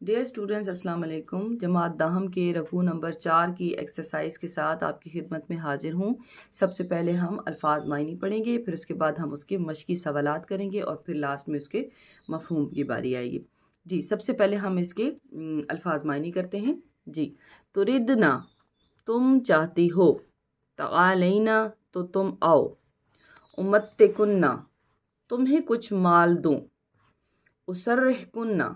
Dear students अस्सलाम वालेकुम। जमात दाहम के रकू नंबर 4 की एक्सरसाइज के साथ आपकी खिदमत में हाजिर हूँ। सबसे पहले हम अल्फाज मायनी पढ़ेंगे, फिर उसके बाद हम उसके मश्की सवालात करेंगे और फिर लास्ट में उसके मफहूम की बारी आएगी। जी, सबसे पहले हम इसके अल्फाज मायनी करते हैं। जी, तुरिदना तुम चाहती हो, तआलैना तो तुम आओ, उम्मत्तिकुन्ना तुम्हें कुछ माल दूँ, उसर्रिहकुन्ना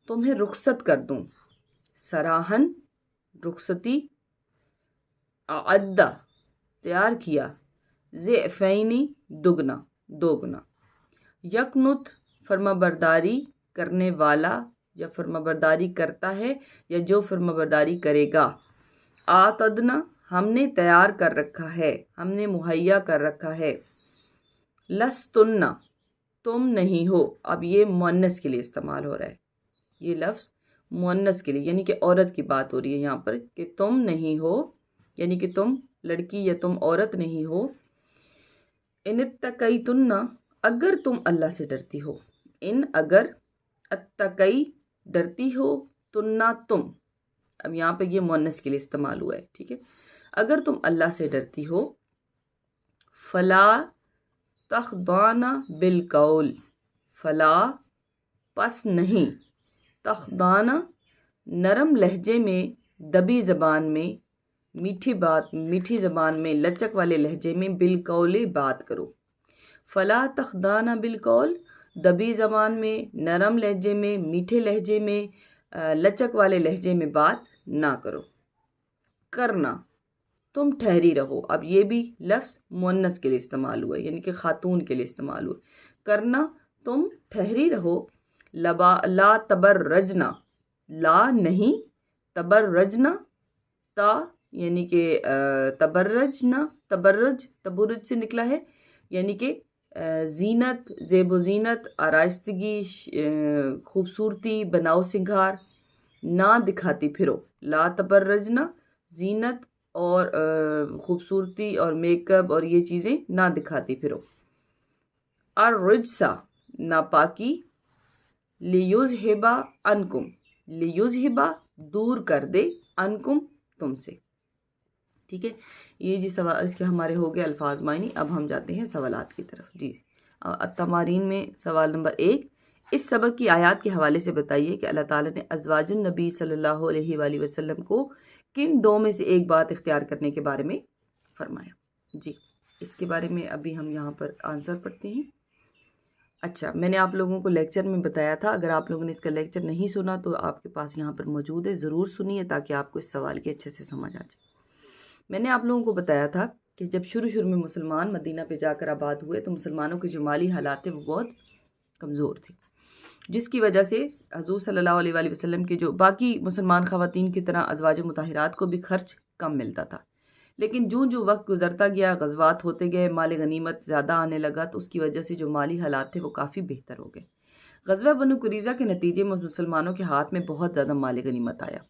तुम्हें रुखसत कर दूं, सराहन रुखसती, अद्दा तैयार किया, ज़ेफ़ैनी दुगना दोगुना, यकनुत फर्माबरदारी करने वाला या फर्माबरदारी करता है या जो फर्माबरदारी करेगा, आतदना हमने तैयार कर रखा है, हमने मुहैया कर रखा है, लस्तुन्ना तुम नहीं हो। अब ये मुअन्नस के लिए इस्तेमाल हो रहा है, ये लफ्ज़ मुअन्नस के लिए यानी कि औरत की बात हो रही है यहाँ पर कि तुम नहीं हो, यानी कि तुम लड़की या तुम औरत नहीं हो। इनित्तकैतुन्ना अगर तुम अल्लाह से डरती हो, इन अगर, अत्तकई डरती हो, तुन्ना तुम। अब यहाँ पे ये मुअन्नस के लिए इस्तेमाल हुआ है, ठीक है। अगर तुम अल्लाह से डरती हो, फला तखदाना बिलकौल, फला पस नहीं, तखदाना नरम लहजे में, दबी ज़बान में, मीठी ज़बान में, लचक वाले लहजे में, बिलकौले बात करो। फला तखदाना बिलकौल दबी ज़बान में, नरम लहजे में, मीठे लहजे में, लचक वाले लहजे में बात ना करो। करना तुम ठहरी रहो। अब ये भी लफ्ज़ मुअन्नस के लिए इस्तेमाल हुआ है, यानी कि खातून के लिए इस्तेमाल हुआ। करना तुम ठहरी रहो। ला तबर्रजना ला नहीं, तबर्रजना ता यानी कि तबर्रजना, तबर्रज तबुरुज से निकला है, यानी कि जीनत, ज़ेब ज़ीनत, आराइस्तगी, खूबसूरती, बनाओ सिंगार ना दिखाती फिरो। ला तबर्रजना जीनत और खूबसूरती और मेकअप और ये चीज़ें ना दिखाती फिरो। अर्रिज्सा नापाकी, लियुज़हिबा अनकुम, लियुज़हिबा दूर कर दे, अनकुम तुमसे, ठीक है। ये जी सवाल इसके हमारे हो गए अल्फाज मायनी। अब हम जाते हैं सवालात की तरफ। जी, तमारीन में सवाल नंबर 1, इस सबक की आयत के हवाले से बताइए कि अल्लाह ताला ने अज़वाजुन नबी सल्लल्लाहु अलैहि वसल्लम को किन दो में से एक बात इख्तियार करने के बारे में फरमाया। जी, इसके बारे में अभी हम यहाँ पर आंसर पढ़ते हैं। अच्छा, मैंने आप लोगों को लेक्चर में बताया था, अगर आप लोगों ने इसका लेक्चर नहीं सुना तो आपके पास यहाँ पर मौजूद है, ज़रूर सुनिए ताकि आपको इस सवाल की अच्छे से समझ आ जाए। मैंने आप लोगों को बताया था कि जब शुरू में मुसलमान मदीना पे जाकर आबाद हुए तो मुसलमानों के जो माली हालात थे वो बहुत कमज़ोर थे, जिसकी वजह से हज़ूर सल्लल्लाहु अलैहि वसल्लम के जो बाकी मुसलमान ख़वातीन की तरह अज़वाज मुताहिरात को भी खर्च कम मिलता था। लेकिन जो वक्त गुजरता गया, गज़वात होते गए, माल गनीमत ज़्यादा आने लगा, तो उसकी वजह से जो माली हालात थे वो काफ़ी बेहतर हो गए। ग़ज़वा बनु कुरैज़ा के नतीजे में मुसलमानों के हाथ में बहुत ज़्यादा माल गनीमत आया।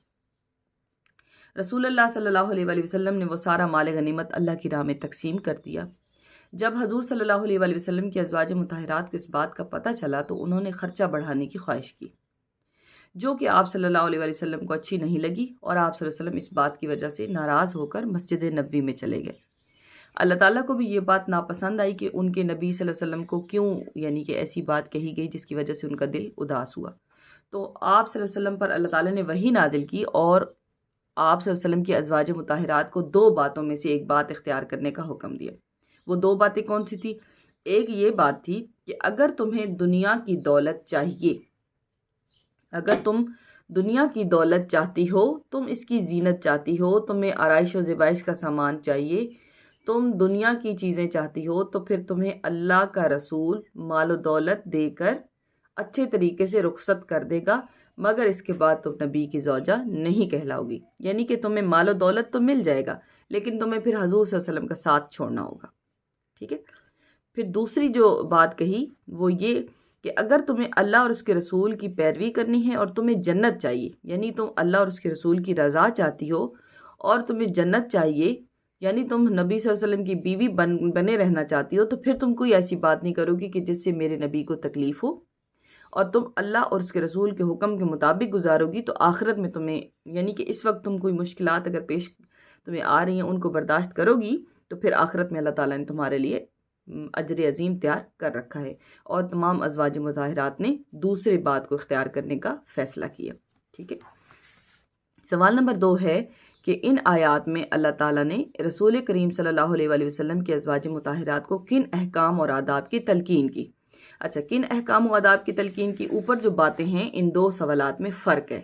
रसूलुल्लाह सल्लल्लाहु अलैहि वसल्लम ने वो सारा माल गनीमत अल्लाह की राह में तकसीम कर दिया। जब हज़ूर सल्लल्लाहु अलैहि वसल्लम की अज़वाज मुताहिरात को इस बात का पता चला तो उन्होंने ख़र्चा बढ़ाने की ख्वाहिश की, जो कि आप सल्लल्लाहु अलैहि वसल्लम को अच्छी नहीं लगी और आप सल्लल्लाहु अलैहि वसल्लम इस बात की वजह से नाराज़ होकर मस्जिद नबवी में चले गए। अल्लाह ताला को भी ये बात नापसंद आई कि उनके नबी सल्लल्लाहु अलैहि वसल्लम को क्यों यानी कि ऐसी बात कही गई जिसकी वजह से उनका दिल उदास हुआ। तो आप सल्लल्लाहु अलैहि वसल्लम पर अल्लाह ताला ने वही नाजिल की और आप सल्लल्लाहु अलैहि वसल्लम की अज़वाज मुताहिरात को दो बातों में से एक बात इख्तियार करने का हुक्म दिया। वो दो बातें कौन सी थी? एक ये बात थी कि अगर तुम्हें दुनिया की दौलत चाहिए, अगर तुम दुनिया की दौलत चाहती हो, तुम इसकी जीनत चाहती हो, तुम्हें आराइश व ज़िबाइश का सामान चाहिए, तुम दुनिया की चीज़ें चाहती हो, तो फिर तुम्हें अल्लाह का रसूल माल दौलत देकर अच्छे तरीके से रुखसत कर देगा, मगर इसके बाद तुम नबी की ज़ौजा नहीं कहलाओगी। यानी कि तुम्हें माल दौलत तो मिल जाएगा, लेकिन तुम्हें फिर हज़ूर सल्लल्लाहु अलैहि वसल्लम का साथ छोड़ना होगा, ठीक है। फिर दूसरी जो बात कही वो ये कि अगर तुम्हें अल्लाह और उसके रसूल की पैरवी करनी है और तुम्हें जन्नत चाहिए, यानी तुम अल्लाह और उसके रसूल की रज़ा चाहती हो और तुम्हें जन्नत चाहिए, यानी तुम नबी सल्लल्लाहु अलैहि वसल्लम की बीवी बने रहना चाहती हो, तो फिर तुम कोई ऐसी बात नहीं करोगी कि जिससे मेरे नबी को तकलीफ़ हो और तुम अल्लाह और उसके रसूल के हुक्म के मुताबिक गुजारोगी तो आखिरत में तुम्हें, यानी कि इस वक्त तुम कोई मुश्किलात अगर पेश तुम्हें आ रही हैं उनको बर्दाश्त करोगी तो फिर आखिरत में अल्लाह ताला ने तुम्हारे लिए अजर अजीम तैयार कर रखा है। और तमाम अज़वाज मुताहिरात ने दूसरे बात को इख्तियार करने का फ़ैसला किया। ठीक है, सवाल नंबर 2 है कि इन आयात में अल्लाह ताला ने रसूल करीम सल्लल्लाहु अलैहि वसल्लम के अज़वाज मुताहिरात को किन अहकाम और आदाब की तलकीन की। अच्छा, किन अहकाम और आदाब की तलकीन की, ऊपर जो बातें हैं इन दो सवालात में फ़र्क है।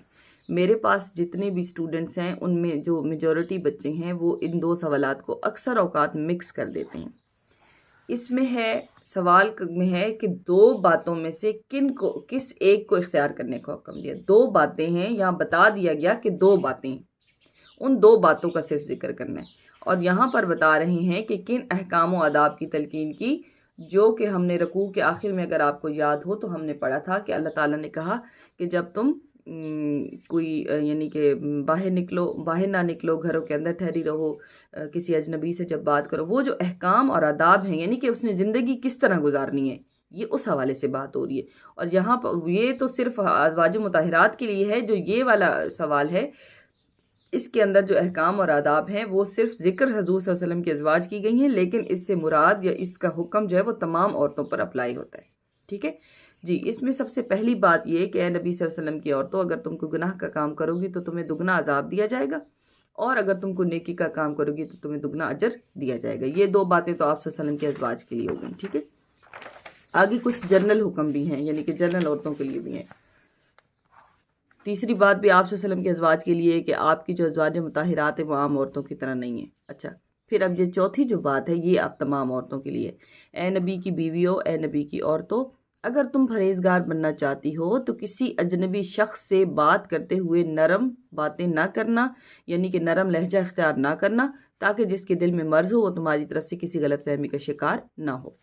मेरे पास जितने भी स्टूडेंट्स हैं उनमें जो मेजॉरिटी बच्चे हैं वो इन दो सवालात को अक्सर औकात मिक्स कर देते हैं। इसमें है, सवाल में है कि दो बातों में से किस एक को इख्तियार करने का हुक्म दिया। दो बातें हैं, यहाँ बता दिया गया कि दो बातें हैं, उन दो बातों का सिर्फ जिक्र करना है। और यहाँ पर बता रहे हैं कि किन अहकाम व आदाब की तलकीन की, जो कि हमने रकू के आखिर में अगर आपको याद हो तो हमने पढ़ा था कि अल्लाह ताला ने कहा कि जब तुम कोई यानी कि बाहर ना निकलो, घरों के अंदर ठहरी रहो, किसी अजनबी से जब बात करो, वो जो अहकाम और आदाब हैं यानी कि उसने ज़िंदगी किस तरह गुजारनी है, ये उस हवाले से बात हो रही है। और यहाँ पर ये तो सिर्फ अज़वाज मुताहिरात के लिए है। जो ये वाला सवाल है इसके अंदर जो अहकाम और आदाब हैं वो सिर्फ ज़िक्र हज़ूर सल्लल्लाहु अलैहि वसल्लम की अज़वाज की गई हैं, लेकिन इससे मुराद या इसका हुक्म जो है वो तमाम औरतों पर अप्लाई होता है। ठीक है जी, इसमें सबसे पहली बात ये कि ए नबी सल्लल्लाहु अलैहि वसल्लम की औरतों, अगर तुम कोई गुनाह का काम करोगी तो तुम्हें दुगना अजाब दिया जाएगा, और अगर तुम कोई नेकी का काम करोगी तो तुम्हें दुगना अजर दिया जाएगा। ये दो बातें तो आप सल्लल्लाहु अलैहि वसल्लम के अज़वाज के लिए हो गई। ठीक है, आगे कुछ जनरल हुक्म भी हैं, यानी कि जनरल औरतों के लिए भी हैं। तीसरी बात भी आप सल्लल्लाहु अलैहि वसल्लम के अज़वाज के लिए कि आपकी जो अज़वाज मुताहिरात है वो आम औरतों की तरह नहीं है। अच्छा, फिर अब ये चौथी जो बात है ये आप तमाम औरतों के लिए, ए नबी की बीवियों, ए नबी की औरतों, अगर तुम परहेजगार बनना चाहती हो तो किसी अजनबी शख्स से बात करते हुए नरम बातें ना करना, यानी कि नरम लहजा इख्तियार ना करना, ताकि जिसके दिल में मर्ज हो वो तुम्हारी तरफ से किसी गलत फहमी का शिकार ना हो।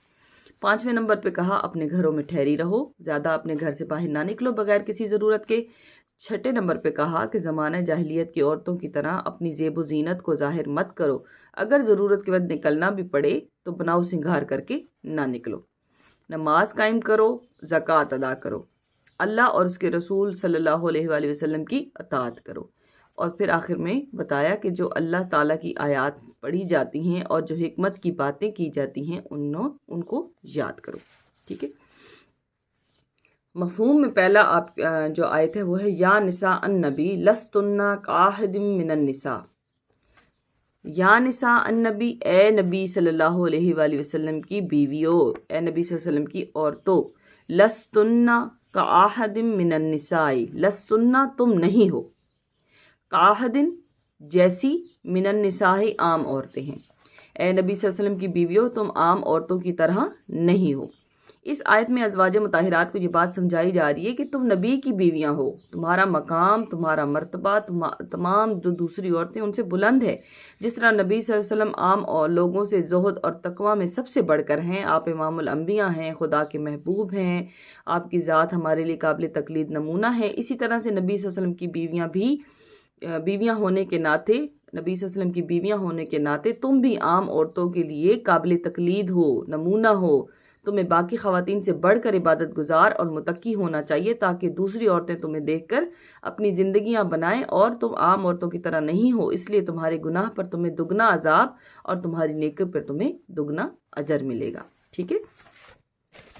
5वें नंबर पे कहा अपने घरों में ठहरी रहो, ज़्यादा अपने घर से बाहर ना निकलो बगैर किसी ज़रूरत के। 6ठे नंबर पे कहा कि ज़माना जाहिलियत की औरतों की तरह अपनी ज़ेब व ज़ीनत को ज़ाहिर मत करो, अगर ज़रूरत के वक्त निकलना भी पड़े तो बनाव सिंगार करके ना निकलो। नमाज कायम करो, ज़कात अदा करो, अल्लाह और उसके रसूल सल्लल्लाहु अलैहि वसल्लम की अताअत करो। और फिर आखिर में बताया कि जो अल्लाह ताला की आयात पढ़ी जाती हैं और जो हिकमत की बातें की जाती हैं उनको याद करो। ठीक है, मफ़हूम में पहला आप जो आयत है वो है या निसा अन्नबी लस्तुन्ना काहिदिम मिनन निसा। या निसा अन्नबी, ए नबी सल्लल्लाहु अलैहि वसल्लम की बीवियों, ए नबी सल्लल्लाहु अलैहि वसल्लम की औरतों, लस्तुन्ना का आहदिन मिनन निसाई, लस्तुन्ना तुम नहीं हो, का आहदिन जैसी, मिनन निसाई आम औरतें हैं। ए नबी सल्लल्लाहु अलैहि वसल्लम की बीवियों तुम आम औरतों की तरह नहीं हो। इस आयत में अज़वाज मुताहिरात को ये बात समझाई जा रही है कि तुम नबी की बीवियां हो, तुम्हारा मकाम, तुम्हारा मर्तबा तमाम जो दूसरी औरतें उनसे बुलंद है। जिस तरह नबी सल्लल्लाहु अलैहि वसल्लम आम और लोगों से ज़ुहद और तकवा में सबसे बढ़कर हैं, आप इमामुल अंबिया हैं, खुदा के महबूब हैं, आपकी ज़ात हमारे लिए काबिल तकलीद नमूना है। इसी तरह से नबी सल्लल्लाहु अलैहि वसल्लम की बीवियाँ भी बीवियाँ होने के नाते, नबी सल्लल्लाहु अलैहि वसल्लम की बीवियाँ होने के नाते तुम भी आम औरतों के लिए काबिल तकलीद हो, नमूना हो। तुम्हें बाकी ख़वातीन से बढ़कर इबादत गुजार और मुतक्की होना चाहिए, ताकि दूसरी औरतें तुम्हें देखकर अपनी ज़िंदगियां बनाएं और तुम आम औरतों की तरह नहीं हो। इसलिए तुम्हारे गुनाह पर तुम्हें दुगना अजाब और तुम्हारी नेकी पर तुम्हें दुगना अजर मिलेगा। ठीक है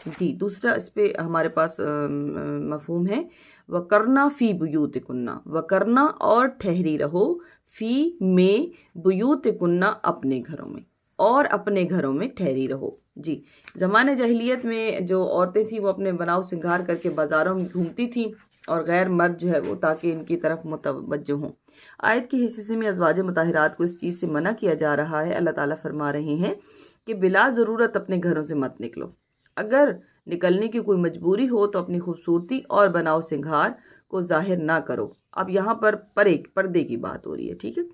जी, दूसरा इस पे हमारे पास मफ़हूम है वकरना फ़ी बुयूतिकुन्ना, वकरना और ठहरी रहो, फ़ी में, बुयूतिकुन्ना अपने घरों में, और अपने घरों में ठहरी रहो। जी, ज़माने जahiliyyat में जो औरतें थीं वो अपने बनाव सिंगार करके बाज़ारों में घूमती थीं और गैर मर्द जो है वो ताकि इनकी तरफ मुतवज्जो हों। आयत के हिस्से में अज़वाज मुताहिरात को इस चीज़ से मना किया जा रहा है। अल्लाह ताला फरमा रहे हैं कि बिला ज़रूरत अपने घरों से मत निकलो, अगर निकलने की कोई मजबूरी हो तो अपनी खूबसूरती और बनाव सिंगार को जाहिर ना करो। अब यहाँ पर पर्दे की बात हो रही है। ठीक है,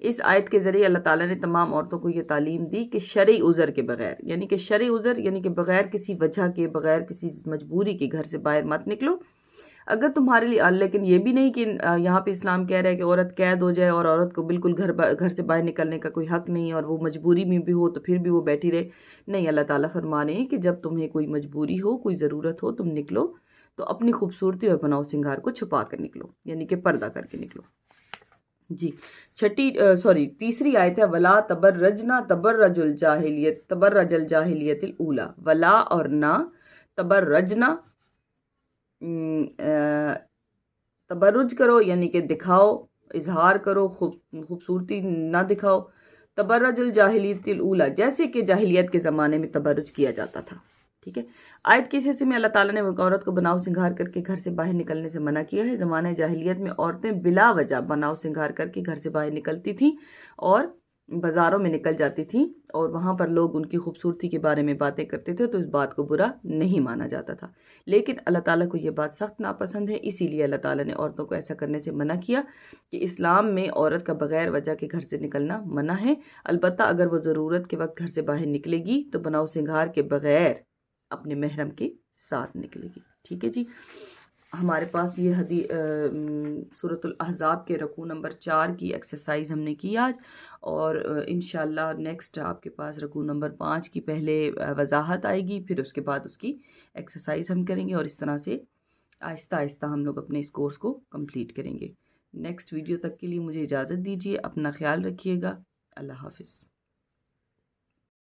इस आयत के ज़रिए अल्लाह ताला ने तमाम औरतों को ये तालीम दी कि शरई उज़र के बग़ैर, यानी कि शरई उज़र यानी कि बग़ैर किसी वजह के, बग़ैर किसी मजबूरी के घर से बाहर मत निकलो। अगर तुम्हारे लिए, लेकिन ये भी नहीं कि यहाँ पे इस्लाम कह रहा है कि औरत कैद हो जाए और औरत को बिल्कुल घर से बाहर निकलने का कोई हक़ नहीं, और वो मजबूरी में भी हो तो फिर भी वो बैठी रहे। नहीं, अल्लाह ताला फरमा रहे हैं कि जब तुम्हें कोई मजबूरी हो, कोई ज़रूरत हो, तुम निकलो, तो अपनी खूबसूरती और बनाव सिंगार को छुपा कर निकलो, यानी कि पर्दा करके निकलो। जी, तीसरी आयत है, वला तबर्रजना तबर्रजुल जाहिलियतिल ऊला। वला और ना, तबर्रजना तबर्रुज करो यानी कि दिखाओ, इजहार करो, खूबसूरती ना दिखाओ। तबर्रजुल जाहिलियतिल ऊला, जैसे कि जाहिलियत के ज़माने में तबर्रुज किया जाता था। ठीक है। आयत के इस हिस्से में अल्लाह ताला ने औरत को बनाव सिंगार करके घर से बाहर निकलने से मना किया है। ज़माने जाहिलियत में औरतें बिला वजह बनाव सिंगार करके घर से बाहर निकलती थीं और बाज़ारों में निकल जाती थीं, और वहाँ पर लोग उनकी खूबसूरती के बारे में बातें करते थे, तो इस बात को बुरा नहीं माना जाता था। लेकिन अल्लाह ताला को ये बात सख्त नापसंद है, इसीलिए अल्लाह ताला ने औरतों को ऐसा करने से मना किया कि इस्लाम में औरत का बग़ैर वजह के घर से निकलना मना है। अलबत्ता अगर वो ज़रूरत के वक्त घर से बाहर निकलेगी तो बनाव सिंगार के बग़ैर अपने महरम के साथ निकलेगी। ठीक है जी। हमारे पास ये सूरतुल अहज़ाब के रकू नंबर 4 की एक्सरसाइज हमने की आज, और इंशाल्लाह नेक्स्ट आपके पास रकू नंबर 5 की पहले वजाहत आएगी, फिर उसके बाद उसकी एक्सरसाइज हम करेंगे, और इस तरह से आहिस्ता आहिस्ता हम लोग अपने इस कोर्स को कंप्लीट करेंगे। नेक्स्ट वीडियो तक के लिए मुझे इजाज़त दीजिए, अपना ख्याल रखिएगा। अल्लाह हाफ़िज़।